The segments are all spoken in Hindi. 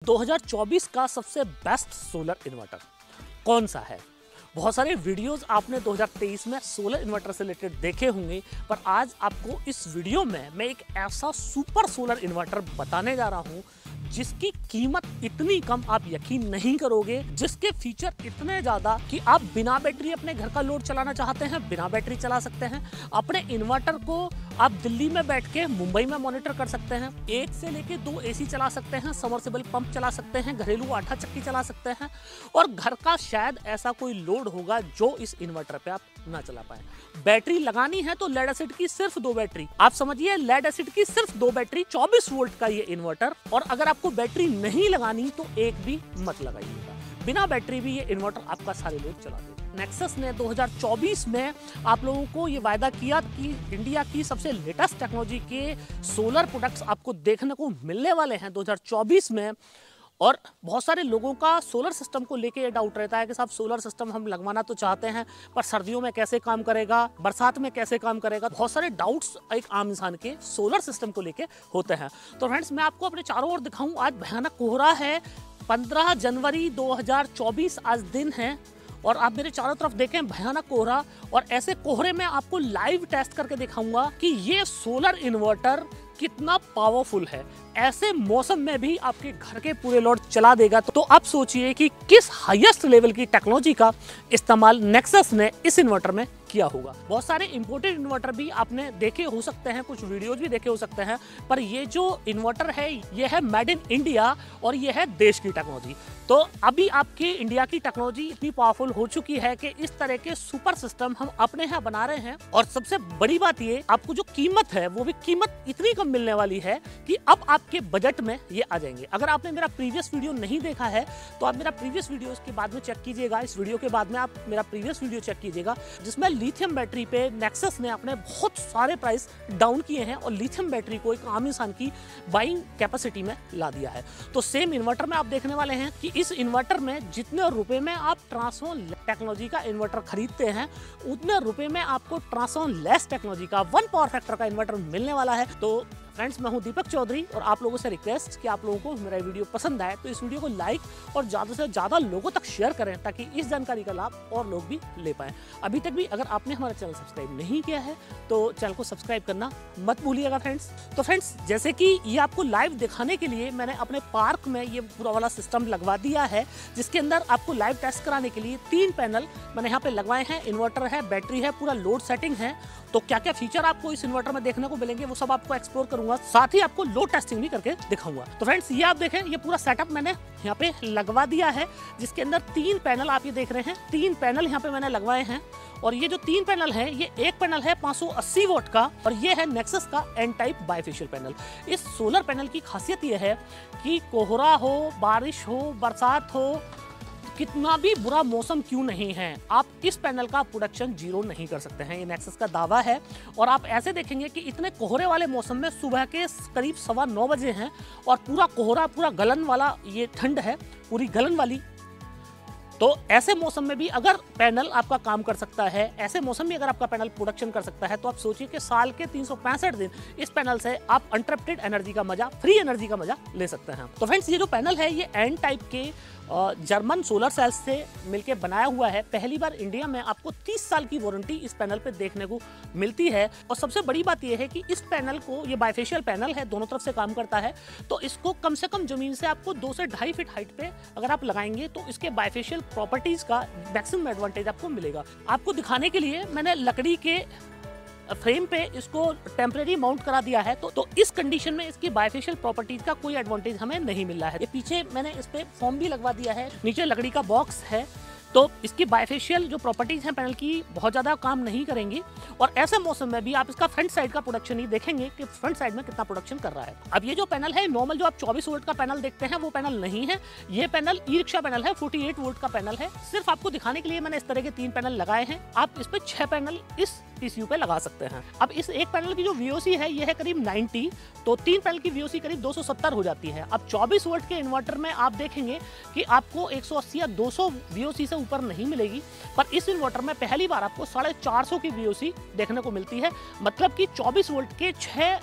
2024 का सबसे बेस्ट सोलर इन्वर्टर कौन सा है? बहुत सारे वीडियोस आपने 2023 में सोलर इन्वर्टर से रिलेटेड देखे होंगे, पर आज आपको इस वीडियो में मैं एक ऐसा सुपर सोलर इन्वर्टर बताने जा रहा हूं जिसकी कीमत इतनी कम आप यकीन नहीं करोगे, जिसके फीचर इतने ज्यादा कि आप बिना बैटरी अपने घर का लोड चलाना चाहते हैं, बिना बैटरी चला सकते हैं। अपने इन्वर्टर को आप दिल्ली में बैठ के मुंबई में मॉनिटर कर सकते हैं, 1 से लेके 2 एसी चला सकते हैं, समरसेबल पंप चला सकते हैं, घरेलू आटा चक्की चला सकते हैं, और घर का शायद ऐसा कोई लोड होगा जो इस इन्वर्टर पे आप ना चला पाए। बैटरी लगानी है तो लेड एसिड की सिर्फ 2 बैटरी, आप समझिए लेड एसिड की सिर्फ 2 बैटरी, 24 वोल्ट का ये इन्वर्टर। और अगर आपको बैटरी नहीं लगानी तो एक भी मत लगाइएगा, बिना बैटरी भी ये इन्वर्टर आपका सारे लोड चला देगा। नेक्सस ने 2024 में आप लोगों को ये वायदा किया कि इंडिया की सबसे लेटेस्ट टेक्नोलॉजी के सोलर प्रोडक्ट्स आपको देखने को मिलने वाले हैं 2024 में। और बहुत सारे लोगों का सोलर सिस्टम को लेके ये डाउट रहता है कि साहब सोलर सिस्टम हम लगवाना तो चाहते हैं, पर सर्दियों में कैसे काम करेगा, बरसात में कैसे काम करेगा। बहुत सारे डाउट्स एक आम इंसान के सोलर सिस्टम को लेके होते हैं। तो फ्रेंड्स, मैं आपको अपने चारों ओर दिखाऊं, आज भयानक कोहरा है। 15 जनवरी 2024 आज दिन है और आप मेरे चारों तरफ देखें भयानक कोहरा, और ऐसे कोहरे में आपको लाइव टेस्ट करके दिखाऊंगा कि ये सोलर इन्वर्टर कितना पावरफुल है। ऐसे मौसम में भी आपके घर के पूरे लोड चला देगा। तो आप सोचिए कि किस हाईएस्ट लेवल की टेक्नोलॉजी का इस्तेमाल नेक्सस ने इस इन्वर्टर में किया होगा। बहुत सारे इंपोर्टेड इन्वर्टर भी आपने देखे हो सकते हैं, कुछ वीडियोज भी देखे हो सकते हैं, पर ये जो इन्वर्टर है ये है मेड इन इंडिया और ये है देश की टेक्नोलॉजी। तो अभी आपके इंडिया की टेक्नोलॉजी इतनी पावरफुल हो चुकी है कि इस तरह के सुपर सिस्टम हम अपने यहाँ बना रहे हैं। और सबसे बड़ी बात ये, आपको जो कीमत है वो भी कीमत इतनी कम मिलने वाली है कि अब आपके बजट में ये आ जाएंगे। अगर आपने मेरा प्रीवियस वीडियो नहीं देखा है तो आप मेरा प्रीवियस वीडियो के बाद में चेक कीजिएगा। इस वीडियो के बाद में आप मेरा प्रीवियस वीडियो चेक कीजिएगा, जिसमें लिथियम बैटरी पे नेक्सस ने अपने बहुत सारे प्राइस डाउन किए हैं और लिथियम बैटरी को एक आम इंसान की बाइंग कैपेसिटी में ला दिया है। तो सेम इन्वर्टर में आप देखने वाले हैं कि इस इन्वर्टर में जितने रुपए में आप ट्रांसफॉर्म टेक्नोलॉजी का इन्वर्टर खरीदते हैं, उतने रुपए में आपको ट्रांसफॉर्म लेस टेक्नोलॉजी का 1 पावर फैक्टर का इन्वर्टर मिलने वाला है। तो फ्रेंड्स, मैं हूं दीपक चौधरी और आप लोगों से रिक्वेस्ट कि आप लोगों को मेरा वीडियो पसंद आए तो इस वीडियो को लाइक और ज़्यादा से ज़्यादा लोगों तक शेयर करें, ताकि इस जानकारी का लाभ और लोग भी ले पाएं। अभी तक भी अगर आपने हमारा चैनल सब्सक्राइब नहीं किया है तो चैनल को सब्सक्राइब करना मत भूलिएगा फ्रेंड्स। तो फ्रेंड्स, जैसे कि ये आपको लाइव दिखाने के लिए मैंने अपने पार्क में ये पूरा वाला सिस्टम लगवा दिया है, जिसके अंदर आपको लाइव टेस्ट कराने के लिए 3 पैनल मैंने यहाँ पे लगवाए हैं। इन्वर्टर है, बैटरी है, पूरा लोड सेटिंग है। तो क्या क्या फीचर आपको इस इन्वर्टर में देखने को मिलेंगे वो सब आपको एक्सप्लोर करूंगा, साथ ही आपको लोड टेस्टिंग भी करके दिखाऊंगा। तो फ्रेंड्स, ये आप देखें, ये पूरा सेटअप मैंने यहाँ पे लगवा दिया है, जिसके अंदर 3 पैनल आप ये देख रहे हैं। 3 पैनल यहाँ पे मैंने लगवाए हैं, और ये जो 3 पैनल है, ये एक पैनल है 580 वोट का और ये है नेक्सस का एन टाइप बाइफेशियल पैनल। इस सोलर पैनल की खासियत ये है कि कोहरा हो, बारिश हो, बरसात हो, कितना भी बुरा मौसम क्यों नहीं है, आप इस पैनल का प्रोडक्शन 0 नहीं कर सकते हैं। ये नेक्सस का दावा है। और आप ऐसे देखेंगे कि इतने कोहरे वाले मौसम में सुबह के करीब 9:15 बजे हैं और पूरा कोहरा, पूरा गलन वाला ये ठंड है, पूरी गलन वाली। तो ऐसे मौसम में भी अगर पैनल आपका काम कर सकता है, ऐसे मौसम में अगर आपका पैनल प्रोडक्शन कर सकता है, तो आप सोचिए कि साल के 365 दिन इस पैनल से आप अनट्रप्टेड एनर्जी का मजा, फ्री एनर्जी का मजा ले सकते हैं। तो फ्रेंड्स, ये जो पैनल है ये एन टाइप के जर्मन सोलर सेल्स से मिलकर बनाया हुआ है। पहली बार इंडिया में आपको 30 साल की वारंटी इस पैनल पे देखने को मिलती है। और सबसे बड़ी बात यह है कि इस पैनल को, ये बाइफेशियल पैनल है, दोनों तरफ से काम करता है, तो इसको कम से कम जमीन से आपको 2 से 2.5 फीट हाइट पे अगर आप लगाएंगे तो इसके बाइफेशियल प्रॉपर्टीज का मैक्सिमम एडवांटेज आपको मिलेगा। आपको दिखाने के लिए मैंने लकड़ी के फ्रेम पे इसको टेम्परेरी माउंट करा दिया है। तो इस कंडीशन में इसकी बाइफेशियल प्रॉपर्टीज का कोई एडवांटेज हमें नहीं मिल रहा है। ये पीछे मैंने इस पे फोम भी लगवा दिया है, नीचे लकड़ी का बॉक्स है, तो इसकी बाइफेशियल जो प्रॉपर्टीज हैं पैनल की बहुत ज़्यादा काम नहीं करेंगी। और ऐसे मौसम में भी आप इसका फ्रंट साइड का प्रोडक्शन ही देखेंगे कि फ्रंट साइड में कितना प्रोडक्शन कर रहा है। अब ये जो पैनल है, नॉर्मल जो आप 24 वोल्ट का पैनल देखते हैं वो पैनल नहीं है, ये पैनल ई रिक्शा पैनल है, 48 वोल्ट का पैनल है। सिर्फ आपको दिखाने के लिए मैंने इस तरह के 3 पैनल लगाए हैं। आप इस पे 6 पैनल इस पीसीयू पे लगा सकते हैं। अब इस एक पैनल की जो वीओसी है ये है करीब 90, तो 3 पैनल की वीओसी करीब 270 हो जाती है। अब 24 वोल्ट के इन्वर्टर में आप देखेंगे कि आपको 180 या 200 वीओसी से ऊपर नहीं मिलेगी, पर इस इन्वर्टर में पहली बार आपको 450 की वीओसी देखने को मिलती है। मतलब कि 24 वोल्ट के 6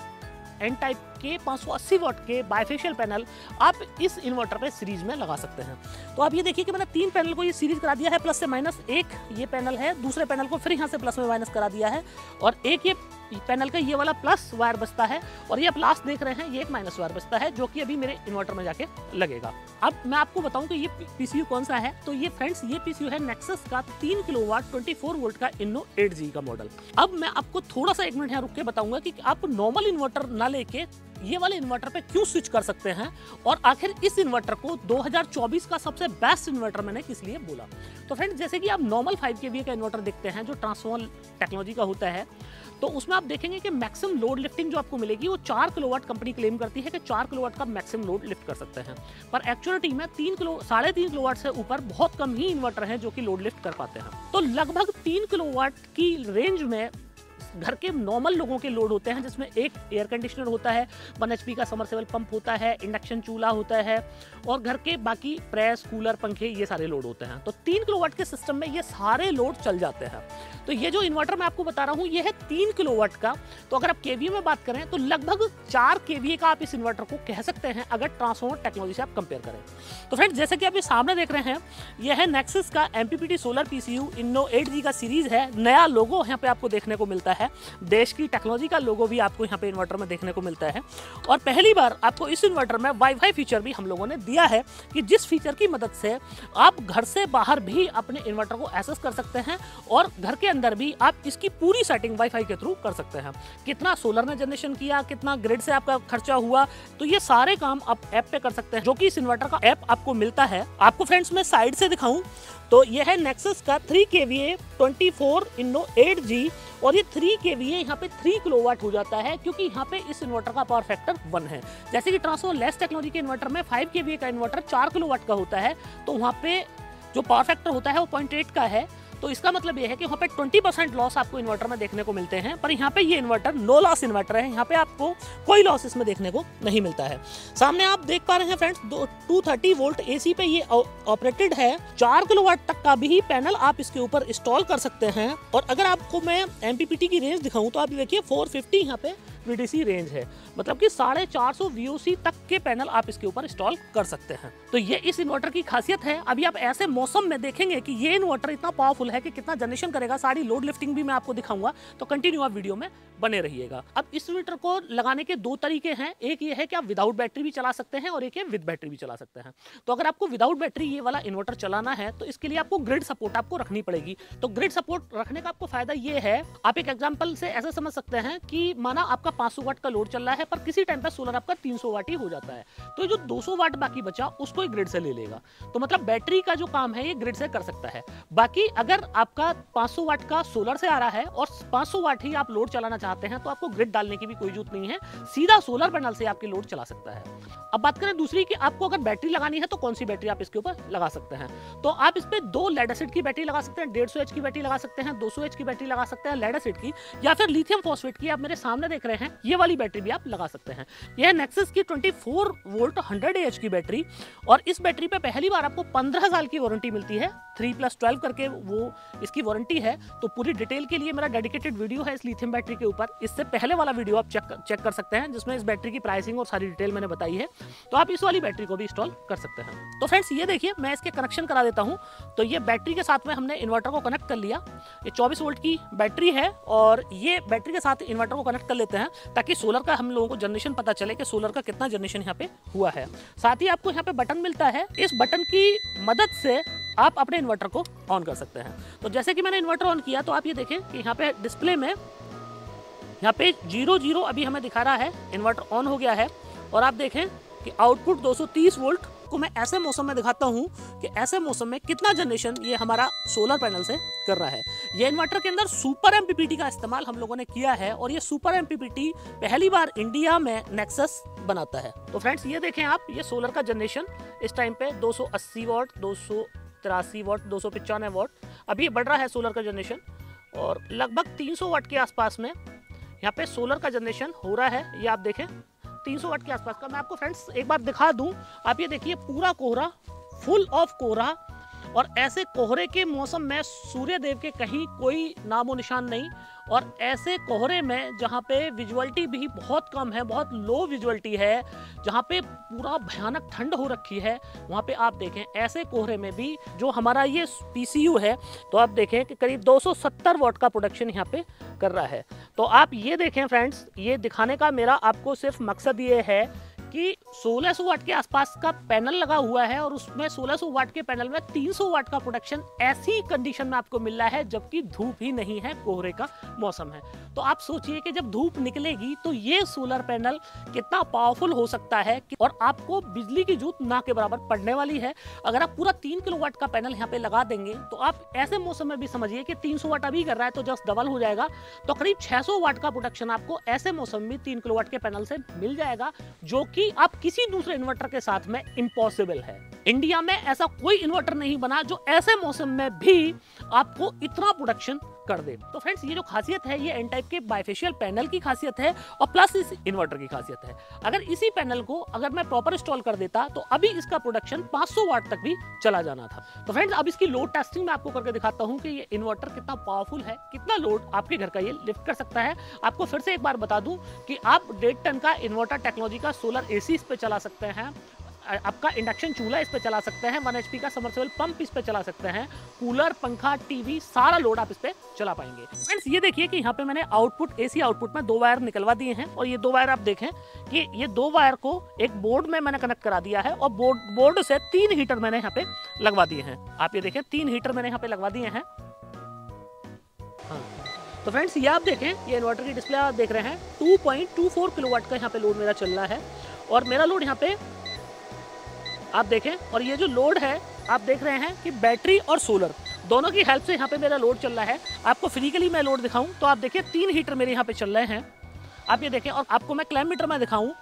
एन टाइप के 580 वाट के बाइफेशियल पैनल आप इस इन्वर्टर पे सीरीज में लगा सकते हैं। तो आप ये देखिए कि मैंने 3 पैनल को ये सीरीज करा दिया है, प्लस से माइनस। एक ये पैनल है, दूसरे पैनल को फिर यहाँ से प्लस में माइनस करा दिया है, और एक ये पैनल का ये वाला प्लस वायर बचता है, और ये आप लास्ट देख रहे हैं ये एक माइनस वायर बचता है, जो कि अभी मेरे इन्वर्टर में जाके लगेगा। अब मैं आपको बताऊं कि ये पीसीयू कौन सा है। तो ये फ्रेंड्स ये पीसीयू है नेक्सस का 3 किलोवाट 24 वोल्ट का इन्नो 8G का मॉडल। अब मैं आपको थोड़ा सा 1 मिनट यहाँ रुक के बताऊंगा कि आप नॉर्मल इन्वर्टर ना लेके ये वाले इन्वर्टर पे क्यों स्विच कर सकते हैं, और आखिर इस इन्वर्टर को 2024 का सबसे बेस्ट इन्वर्टर मैंने किस लिए बोला। तो फ्रेंड्स जैसे कि आप नॉर्मल 5 kVA का इन्वर्टर देखते हैं जो ट्रांसफॉर्मर टेक्नोलॉजी का होता है, तो उसमें आप देखेंगे कि मैक्सिमम लोड लिफ्टिंग जो आपको मिलेगी वो 4 किलोवाट कंपनी क्लेम करती है कि 4 किलोवाट का मैक्सिमम लोड लिफ्ट कर सकते हैं, पर एक्चुअलिटी में 3.5 किलोवाट से ऊपर बहुत कम ही इन्वर्टर हैं जो कि लोड लिफ्ट कर पाते हैं। तो लगभग 3 किलोवाट की रेंज में घर के नॉर्मल लोगों के लोड होते हैं, जिसमें एक एयर कंडीशनर होता है, 1 HP का समरसेबल पंप होता है, इंडक्शन चूल्हा होता है, और घर के बाकी प्रेस, कूलर, पंखे ये सारे लोड होते हैं। तो 3 किलोवाट के सिस्टम में ये सारे लोड चल जाते हैं। तो ये जो इन्वर्टर मैं आपको बता रहा हूँ ये है 3 किलोवाट का। तो अगर आप केवीए में बात करें तो लगभग 4 kVA का आप इस इन्वर्टर को कह सकते हैं अगर ट्रांसफॉर्मर टेक्नोलॉजी से आप कंपेयर करें। तो फ्रेंड्स जैसे कि आप ये सामने देख रहे हैं, यह है नेक्सस का MPPT सोलर पीसीयू इन्नो 8G का सीरीज है। नया लोगो यहाँ पे आपको देखने को मिलता है, देश की टेक्नोलॉजी का लोगो भी आपको यहाँ पे इन्वर्टर में देखने को मिलता है, और पहली बार आपको इस इन्वर्टर में वाईफाई फीचर भी हम लोगों ने दिया है कि जिस फीचर की मदद से आप घर से बाहर भी अपने इन्वर्टर को एक्सेस कर सकते हैं, और घर के अंदर भी आप इसकी पूरी सेटिंग वाईफाई के थ्रू कर सकते हैं। कितना सोलर ने जनरेशन किया, कितना ग्रिड से आपका खर्चा हुआ, तो ये सारे काम आप ऐप पे कर सकते हैं, जो कि इस इन्वर्टर का ऐप आपको मिलता है। आपको फ्रेंड्स मैं साइड से दिखाऊं तो ये है नेक्सस का 3 kVA 24 इन्नो 8G, और ये 3 kVA यहाँ पे 3 किलोवाट हो जाता है, क्योंकि यहाँ पे इस इन्वर्टर का पावर फैक्टर 1 है। जैसे कि ट्रांसफॉर्मर लेस टेक्नोलॉजी के इन्वर्टर में 5 kVA का इन्वर्टर 4 किलोवाट का होता है, तो वहाँ पे जो पावर फैक्टर होता है वो 0.8 का है। तो इसका मतलब ये है कि वहाँ पे 20% लॉस आपको इन्वर्टर में देखने को मिलते हैं, पर यहाँ पे ये इन्वर्टर नो लॉस इन्वर्टर है, यहाँ पे आपको कोई लॉस इसमें देखने को नहीं मिलता है। सामने आप देख पा रहे हैं फ्रेंड्स 230 वोल्ट AC पे ये ऑपरेटेड है। 4 किलोवाट तक का भी पैनल आप इसके ऊपर इंस्टॉल कर सकते हैं, और अगर आपको मैं MPPT की रेंज दिखाऊं तो आप देखिए 450 यहाँ पे VDC रेंज है, मतलब कि 450 VOC तक के पैनल आप इसके ऊपर इंस्टॉल कर सकते हैं। तो ये इस इन्वर्टर की खासियत है। अभी आप ऐसे मौसम में देखेंगे कि ये इन्वर्टर इतना पावरफुल है कि कितना जनरेशन करेगा, सारी लोड लिफ्टिंग भी मैं आपको दिखाऊंगा, तो कंटिन्यू आप वीडियो में बने रहिएगा। अब इस इन्वर्टर को लगाने के 2 तरीके हैं, एक ये है कि आप विदाउट बैटरी भी चला सकते हैं, और एक है विद बैटरी भी चला सकते हैं। तो अगर आपको विदाउट बैटरी ये वाला इन्वर्टर चलाना है तो इसके लिए आपको ग्रिड सपोर्ट आपको रखनी पड़ेगी। तो ग्रिड सपोर्ट रखने का आपको फायदा ये है, आप एक एग्जांपल से ऐसा समझ सकते हैं कि माना आपका 500 वाट का लोड चल रहा है, पर किसी टाइम पर सोलर आपका 300 वाट ही हो जाता है, तो जो 200 वाट बाकी बचा उसको ही ग्रिड से ले लेगा। तो मतलब बैटरी का जो काम है ये ग्रिड से कर सकता है। बाकी अगर आपका 500 वाट का सोलर से आ रहा है और 500 वाट ही आप लोड चलाना चाहते हैं, तो आपको ग्रिड डालने की भी कोई जरूरत नहीं है, सीधा सोलर पैनल से आपकी लोड चला सकता है। अब बात करें दूसरी कि आपको अगर बैटरी लगानी है तो कौन सी बैटरी आप इसके ऊपर लगा सकते हैं। तो आप इस पे 2 लेड एसिड की बैटरी लगा सकते हैं, 150 H की बैटरी लगा सकते हैं, 200 H की बैटरी लगा सकते हैं लेड एसिड की, या फिर लिथियम फॉस्फेट की आप मेरे सामने देख रहे हैं ये वाली बैटरी भी आप लगा सकते हैं। यह नेक्सस की 24 वोल्ट 100 Ah की बैटरी, और इस बैटरी पे पहली बार आपको 15 साल की वारंटी मिलती है, 3+12 करके वो इसकी वारंटी है। तो पूरी डिटेल के लिए मेरा डेडिकेटेड वीडियो है इस लिथियम बैटरी के ऊपर, इससे पहले वाला वीडियो आप चेक कर सकते हैं, जिसमें इस बैटरी की प्राइसिंग और सारी डिटेल मैंने बताई है। तो आप इस वाली बैटरी को भी इंस्टॉल कर सकते हैं। तो फ्रेंड्स ये देखिए मैं इसके कनेक्शन करा देता हूं। तो ये बैटरी के साथ में हमने इन्वर्टर को कनेक्ट कर लिया। ये 24 वोल्ट की बैटरी है, और ये बैटरी के साथ इन्वर्टर को कनेक्ट कर लेते हैं ताकि सोलर का हम लोगों को जनरेशन पता चले कि सोलर का कितना जनरेशन यहाँ पे हुआ है। साथ ही आपको यहाँ पे बटन मिलता है, इस बटन की मदद से आप अपने इन्वर्टर को ऑन कर सकते हैं। तो जैसे कि मैंने इन्वर्टर ऑन किया तो आप ये देखें कि यहाँ पे डिस्प्ले में यहाँ पे 00 अभी हमें दिखा रहा है, इन्वर्टर ऑन हो गया है। और आप देखें कि आउटपुट 230 वोल्ट को मैं ऐसे मौसम में दिखाता हूं कि ऐसे मौसम में कितना जनरेशन ये हमारा सोलर पैनल से कर रहा है। ये इन्वर्टर के अंदर सुपर MPPT का इस्तेमाल हम लोगों ने किया है, और ये सुपर MPPT पहली बार इंडिया में नेक्सस बनाता है। तो फ्रेंड्स ये देखें आप, ये सोलर का जनरेशन इस टाइम पे 280 वाट, 283 वाट, 295 वाट, अभी बढ़ रहा है सोलर का जनरेशन, और लगभग 300 वाट के आसपास में यहाँ पे सोलर का जनरेशन हो रहा है। ये आप देखें 300 वाट के आसपास का। मैं आपको फ्रेंड्स एक बार दिखा दूं, आप ये देखिए पूरा कोहरा, फुल ऑफ कोहरा, और ऐसे कोहरे के मौसम में सूर्य देव के कहीं कोई नामो निशान नहीं, और ऐसे कोहरे में जहाँ पे विजुअलिटी भी बहुत कम है, बहुत लो विजुअलिटी है, जहाँ पे पूरा भयानक ठंड हो रखी है, वहाँ पे आप देखें ऐसे कोहरे में भी जो हमारा ये PCU है, तो आप देखें कि करीब 270 वाट का प्रोडक्शन यहाँ पे कर रहा है। तो आप ये देखें फ्रेंड्स, ये दिखाने का मेरा आपको सिर्फ मकसद ये है कि 1600 वाट के आसपास का पैनल लगा हुआ है और उसमें 1600 वाट के पैनल में 300 वाट का प्रोडक्शन ऐसी कंडीशन में आपको मिल रहा है जबकि धूप ही नहीं है, कोहरे का मौसम है। तो आप सोचिए कि जब धूप निकलेगी तो ये सोलर पैनल कितना पावरफुल हो सकता है और आपको बिजली की जरूरत ना के बराबर पड़ने वाली है। अगर आप पूरा 3 किलोवाट का पैनल यहाँ पे लगा देंगे तो आप ऐसे मौसम में भी समझिए कि 300 वाट अभी कर रहा है तो जस्ट डबल हो जाएगा, तो करीब 600 वाट का प्रोडक्शन आपको ऐसे मौसम में 3 किलोवाट के पैनल से मिल जाएगा, जो कि आप किसी दूसरे इन्वर्टर के साथ में इम्पॉसिबल है। इंडिया में ऐसा कोई इन्वर्टर नहीं बना जो ऐसे मौसम में भी आपको इतना प्रोडक्शन कर दे। तो फ्रेंड्स, ये जो खासियत है ये एन टाइप के बाइफेशियल पैनल की खासियत है और प्लस इस इन्वर्टर की खासियत है। अगर इसी पैनल को अगर मैं प्रॉपर इंस्टॉल कर देता तो अभी इसका प्रोडक्शन 500 वाट तक भी चला जाना था। तो फ्रेंड्स, अब इसकी लोड टेस्टिंग मैं आपको करके दिखाता हूँ कि ये इन्वर्टर कितना पावरफुल है, कितना लोड आपके घर का ये लिफ्ट कर सकता है। आपको फिर से एक बार बता दूं कि आप 1.5 टन का इन्वर्टर टेक्नोलॉजी का सोलर AC इस पे चला सकते हैं, आपका इंडक्शन चूल्हा इस पे चला सकते हैं, 1 HP का समरसेबल पंप इस पे चला सकते हैं, कूलर, पंखा, टीवी, सारा लोड आप इस पे चला पाएंगे। फ्रेंड्स, ये देखिए कि यहाँ पे मैंने आउटपुट AC आउटपुट में 2 वायर निकलवा दिए हैं और ये 2 वायर आप देखें कि ये 2 वायर को एक बोर्ड में मैंने कनेक्ट करा दिया है और बोर्ड से 3 हीटर मैंने यहाँ पे लगवा दिए हैं। आप ये देखें 3 हीटर मैंने यहाँ पे लगवा दिए हैं। हाँ, तो फ्रेंड्स, ये आप देखें, ये इन्वर्टर की डिस्प्ले आप देख रहे हैं, 2.24 किलोवाट का यहाँ पे लोड मेरा चल रहा है और मेरा लोड यहाँ पे आप देखें, और ये जो लोड है आप देख रहे हैं कि बैटरी और सोलर दोनों की हेल्प से यहाँ पे मेरा लोड चल रहा है। आपको फिजिकली मैं लोड दिखाऊं तो आप देखिए 3 हीटर मेरे यहाँ पे चल रहे हैं, आप ये देखें, और आपको मैं क्लैम मीटर में दिखाऊं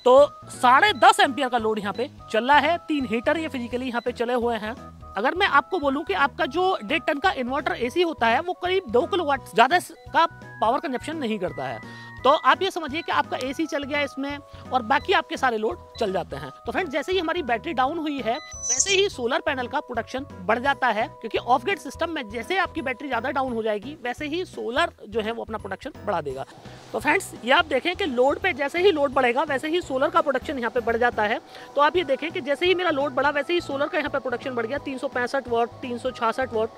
तो 10.5 एम्पियर का लोड यहाँ पे चल रहा है। 3 हीटर ये फिजिकली यहाँ पे चले हुए हैं। अगर मैं आपको बोलूं कि आपका जो 1.5 टन का इन्वर्टर AC होता है वो करीब 2 किलोवाट ज्यादा का पावर कंजप्शन नहीं करता है, तो आप ये समझिए कि आपका AC चल गया इसमें और बाकी आपके सारे लोड चल जाते हैं। तो फ्रेंड्स, जैसे ही हमारी बैटरी डाउन हुई है वैसे ही सोलर पैनल का प्रोडक्शन बढ़ जाता है, क्योंकि ऑफ ग्रिड सिस्टम में जैसे आपकी बैटरी ज्यादा डाउन हो जाएगी वैसे ही सोलर जो है वो अपना प्रोडक्शन बढ़ा देगा। तो फ्रेंड्स, ये आप देखें कि लोड पे जैसे ही लोड बढ़ेगा वैसे ही सोलर का प्रोडक्शन यहाँ पे बढ़ जाता है। तो आप ये देखें कि जैसे ही मेरा लोड बढ़ा वैसे ही सोलर का यहाँ पे प्रोडक्शन बढ़ गया, 365 वाट, 366 वाट,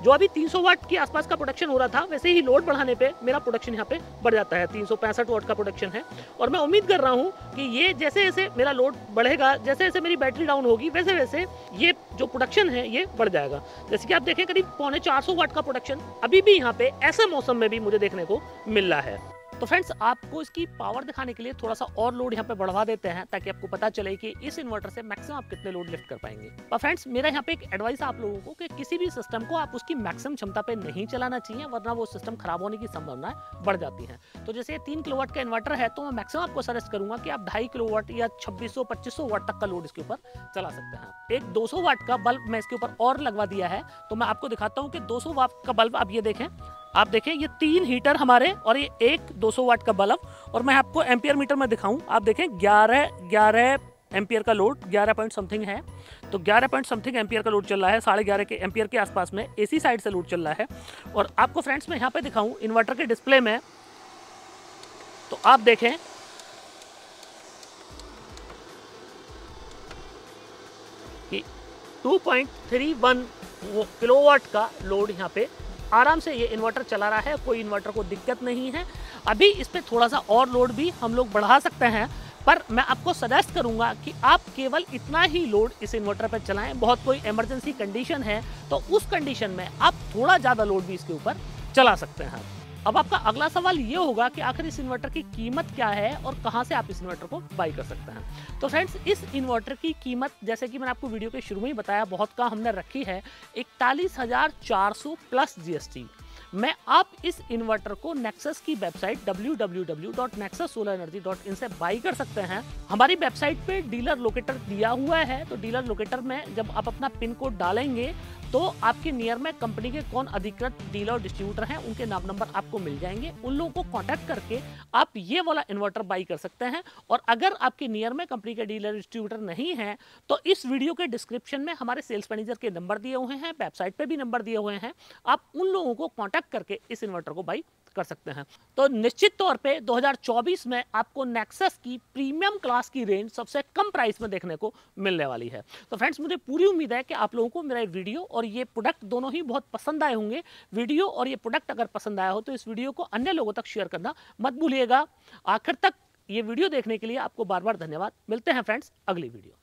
जो अभी 300 वाट के आसपास का प्रोडक्शन हो रहा था वैसे ही लोड बढ़ाने पे मेरा प्रोडक्शन यहाँ पे बढ़ जाता है, 365 वाट का प्रोडक्शन है। और मैं उम्मीद कर रहा हूँ कि ये जैसे जैसे मेरा लोड बढ़ेगा, जैसे जैसे मेरी बैटरी डाउन होगी वैसे वैसे ये जो प्रोडक्शन है ये बढ़ जाएगा। जैसे कि आप देखें करीब 450 वाट का प्रोडक्शन अभी भी यहाँ पे ऐसे मौसम में भी मुझे देखने को मिल रहा है। तो फ्रेंड्स, आपको इसकी पावर दिखाने के लिए थोड़ा सा और लोड यहाँ पे बढ़वा देते हैं ताकि आपको पता चले कि इस इन्वर्टर से मैक्सिमम आप कितने लोड लिफ्ट कर पाएंगे। और फ्रेंड्स, मेरा यहाँ पे एक एडवाइस है आप लोगों को कि किसी भी सिस्टम को आप उसकी मैक्सिमम क्षमता पे नहीं चलाना चाहिए, वरना वो सिस्टम खराब होने की संभावनाएं बढ़ जाती हैं। तो जैसे 3 किलोवाट का इन्वर्टर है तो मैं मैक्सिमम आपको सजेस्ट करूंगा कि आप 2.5 किलोवाट या 2600-2500 वाट तक का लोड इसके ऊपर चला सकते हैं। एक 200 वाट का बल्ब मैं इसके ऊपर और लगवा दिया है, तो मैं आपको दिखाता हूँ कि 200 वाट का बल्ब आप ये देखें, आप देखें ये 3 हीटर हमारे और ये एक 200 वाट का बल्ब, और मैं आपको एम्पियर मीटर में दिखाऊं, आप देखें 11 एम्पियर का लोड, 11 पॉइंट समथिंग है, तो 11 पॉइंट समथिंग एम्पियर का लोड चल रहा है, 11.5 के एम्पियर के आसपास में AC साइड से लोड चल रहा है। और आपको फ्रेंड्स मैं यहाँ पे दिखाऊं इन्वर्टर के डिस्प्ले में, तो आप देखें कि 2.31 किलोवाट का लोड यहाँ पे आराम से ये इन्वर्टर चला रहा है, कोई इन्वर्टर को दिक्कत नहीं है। अभी इस पे थोड़ा सा और लोड भी हम लोग बढ़ा सकते हैं, पर मैं आपको सजेस्ट करूंगा कि आप केवल इतना ही लोड इस इन्वर्टर पर चलाएं। बहुत कोई इमरजेंसी कंडीशन है तो उस कंडीशन में आप थोड़ा ज़्यादा लोड भी इसके ऊपर चला सकते हैं। अब आपका अगला सवाल ये होगा कि आखिर इस इन्वर्टर की कीमत क्या है और कहां से आप इस इन्वर्टर को बाई कर सकते हैं। तो फ्रेंड्स, इस इन्वर्टर की कीमत जैसे कि मैंने आपको वीडियो के शुरू में ही बताया, बहुत का हमने रखी है 41,400 प्लस GST में। आप इस इन्वर्टर को नेक्सस की वेबसाइट www.nexussolarenergy.in से बाई कर सकते हैं। हमारी वेबसाइट पे डीलर लोकेटर दिया हुआ है, तो डीलर लोकेटर में जब आप अपना पिन कोड डालेंगे तो आपके नियर में कंपनी के कौन अधिकृत डीलर और डिस्ट्रीब्यूटर हैं उनके नाम नंबर आपको मिल जाएंगे। उन लोगों को कांटेक्ट करके आप ये वाला इन्वर्टर बाई कर सकते हैं। और अगर आपके नियर में कंपनी के डीलर डिस्ट्रीब्यूटर नहीं है तो इस वीडियो के डिस्क्रिप्शन में हमारे सेल्स मैनेजर के नंबर दिए हुए हैं, वेबसाइट पे भी नंबर दिए हुए हैं, आप उन लोगों को कांटेक्ट करके इस इन्वर्टर को बाई कर सकते हैं। तो निश्चित तौर पे 2024 में आपको नेक्सस की प्रीमियम क्लास की रेंज सबसे कम प्राइस में देखने को मिलने वाली है। तो फ्रेंड्स, मुझे पूरी उम्मीद है कि आप लोगों को मेरा वीडियो और ये प्रोडक्ट दोनों ही बहुत पसंद आए होंगे। वीडियो और ये प्रोडक्ट अगर पसंद आया हो तो इस वीडियो को अन्य लोगों तक शेयर करना मत भूलिएगा। आखिर तक ये वीडियो देखने के लिए आपको बार बार धन्यवाद। मिलते हैं फ्रेंड्स अगली वीडियो।